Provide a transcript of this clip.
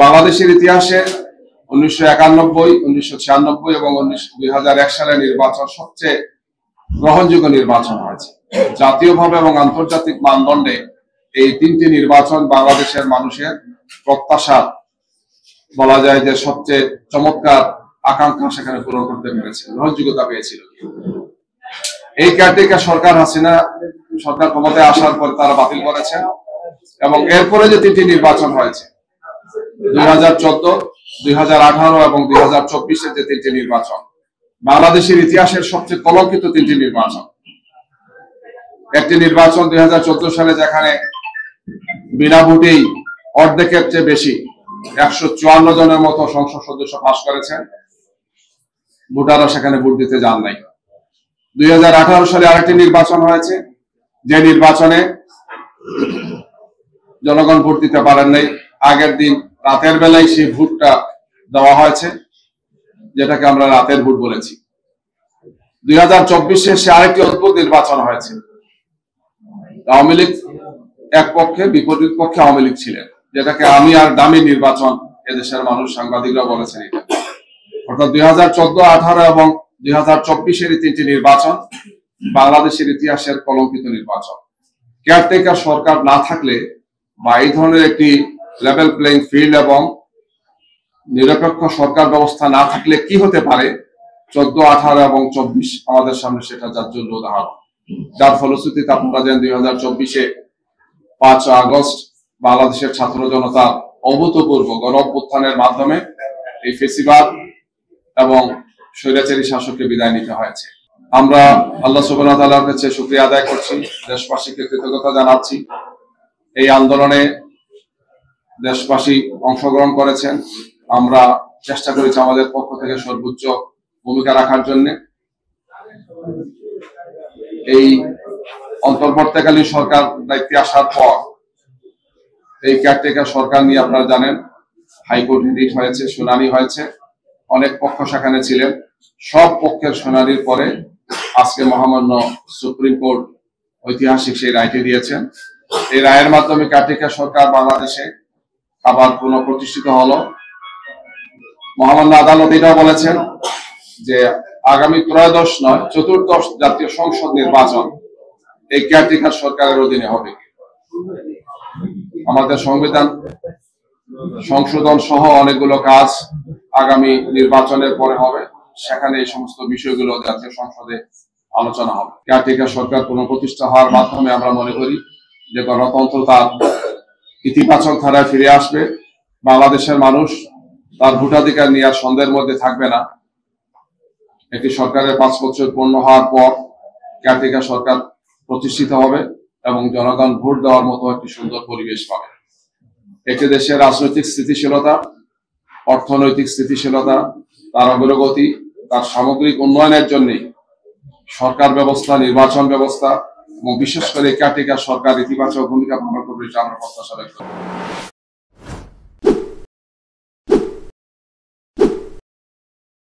বাংলাদেশের ইতিহাসে 1991, 1996 এবং 2001 সালের নির্বাচন সবচেয়ে গ্রহণযোগ্য নির্বাচন হয়েছে। জাতীয়ভাবে এবং আন্তর্জাতিক মানদণ্ডে এই তিনটি নির্বাচন বাংলাদেশের মানুষের প্রত্যাশা বলা যায় যে সবচেয়ে চমৎকার আকাঙ্ক্ষা সেখানে পূরণ করতে পেরেছিল, গ্রহণযোগ্যতা পেয়েছিল। এই কেয়ারটেকার সরকার হাসিনা সরকার ক্ষমতায় আসার পর তারা বাতিল করেছেন এবং এরপরে যে তিনটি নির্বাচন হয়েছে 2014, 2018 এবং 2024-এর যে তিনটি নির্বাচন বাংলাদেশের ইতিহাসের সবচেয়ে কলঙ্কিত তিনটি নির্বাচন। একটি নির্বাচন 2014 সালে যেখানে বিনা ভোটেই অর্ধেকের চেয়ে বেশি 154 জনের মতো সংসদ সদস্য পাস করেছেন, ভোটাররা সেখানে ভোট দিতে যান নাই। 2018 সালে আরেকটি নির্বাচন হয়েছে, যে নির্বাচনে জনগণ ভোট দিতে পারেন নাই। আগের দিন রাতের বেলায় সেই ভোটটা দেওয়া হয়েছে, যেটাকে আমরা রাতের ভোট বলেছি। 2024-এ সে আরেকটি অদ্ভুত নির্বাচন হয়েছে। আওয়ামী লীগ এক পক্ষে, বিপরীত পক্ষে আওয়ামী লীগ ছিলেন, যেটাকে আমি আর দামি নির্বাচন এদেশের মানুষ, সাংবাদিকরা বলেছেন এটা। অর্থাৎ 2014, 2018 এবং 2024-এর তিনটি নির্বাচন বাংলাদেশের ইতিহাসের কলঙ্কিত নির্বাচন। কেয়ারটেকার সরকার না থাকলে বা এই ধরনের একটি লেভেল প্লেইং ফিল্ড এবং নিরপেক্ষ সরকার ব্যবস্থা না থাকলে কি হতে পারে 14, 18 এবং 24 আমাদের সামনে সেটা জাজ্বল্য উদাহরণ। যার ফলশ্রুতিতে আপনারা জানেন 2024-এ 5 আগস্ট বাংলাদেশের ছাত্র জনতা অভূতপূর্ব গণ অভ্যুত্থানের মাধ্যমে এই ফেসিবাদ এবং স্বৈরাচারী শাসককে বিদায় নিতে হয়েছে। আমরা আল্লাহ সুবহানাহু ওয়া তাআলার কাছে শুকরিয়া আদায় করছি, দেশবাসীকে কৃতজ্ঞতা জানাচ্ছি। এই আন্দোলনে দেশবাসী অংশগ্রহণ করেছেন, আমরা চেষ্টা করেছি আমাদের পক্ষ থেকে সর্বোচ্চ ভূমিকা রাখার জন্য। এই অন্তর্বর্তীকালীন সরকার দায়িত্বে আসার পর এই কেয়ারটেকার সরকার নিয়ে আপনারা জানেন হাইকোর্ট রিট হয়েছে, শুনানি হয়েছে, অনেক পক্ষ সেখানে ছিলেন। সব পক্ষের শুনানির পরে আজকে মহামান্য সুপ্রিম কোর্ট ঐতিহাসিক সেই রায়টি দিয়েছেন। এই রায়ের মাধ্যমে কেয়ারটেকার সরকার বাংলাদেশে আবার পুনঃপ্রতিষ্ঠিত হলো। মহামান্য আদালত এটাও বলেছেন যে আগামী ত্রয়োদশ নয় 14th জাতীয় সংসদ নির্বাচন এই কেয়ারটেকার সরকারের অধীনে হবে। আমাদের সংবিধান সংশোধন সহ অনেকগুলো কাজ আগামী নির্বাচনের পরে হবে, সেখানে এই সমস্ত বিষয়গুলো জাতীয় সংসদে আলোচনা হবে। কেয়ারটেকার সরকার পুনঃপ্রতিষ্ঠা হওয়ার মাধ্যমে আমরা মনে করি যে গণতন্ত্র তার ইতিবাচক ধারায় ফিরে আসবে। বাংলাদেশের মানুষ তার ভোটাধিকার নিয়ে আর সন্দেহের মধ্যে থাকবে না। একটি সরকারের 5 বছর পূর্ণ হওয়ার পর কেয়ারটেকার সরকার প্রতিষ্ঠিত হবে এবং জনগণ ভোট দেওয়ার মতো একটি সুন্দর পরিবেশ পাবে। একটি দেশের রাজনৈতিক স্থিতিশীলতা, অর্থনৈতিক স্থিতিশীলতা, তার অগ্রগতি, তার সামগ্রিক উন্নয়নের জন্য সরকার ব্যবস্থা, নির্বাচন ব্যবস্থা এবং বিশেষ করে কেয়ারটেকার সরকার ইতিবাচক ভূমিকা পালন করবে, এটা আমরা প্রত্যাশা রাখি।